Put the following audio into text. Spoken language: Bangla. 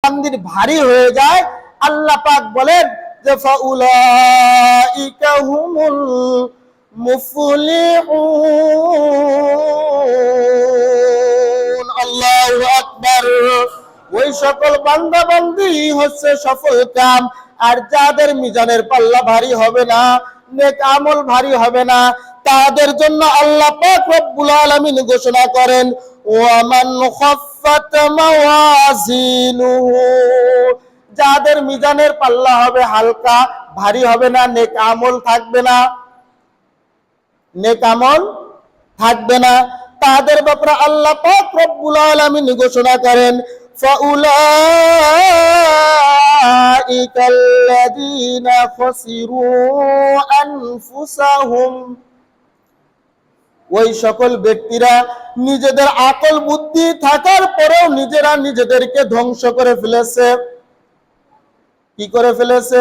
বান্দির ভারী হয়ে যায়, আল্লাহ পাক বলেন যে ফাউলাইকা হুমুল মুফলিহুন। আল্লাহু আকবার। ওই সকল বান্দা বান্দি হচ্ছে সফল কাম। আর যাদের মিজানের পাল্লা ভারী হবে না, নেক আমল ভারী হবে না, তাদের জন্য আল্লাহ পাক রব্বুল আলামিন ঘোষণা করেন ওয়ামান খাফফাত মাওয়াজিনুহু, যাদের মিজানের পাল্লা হবে হালকা, ভারী হবে না, নেক আমল থাকবে না, নেক আমল থাকবে না, তাদের ব্যাপারে আল্লাহ পাক রব্বুল আলামিন ঘোষণা করেন ফাউলাইকাল্লাযীনা খাসিরু আনফুসাহুম, ওই সকল ব্যক্তিরা নিজেদের আকল বুদ্ধি থাকার পরেও নিজেরা নিজেদেরকে ধ্বংস করে ফেলেছে। কি করে ফেলেছে?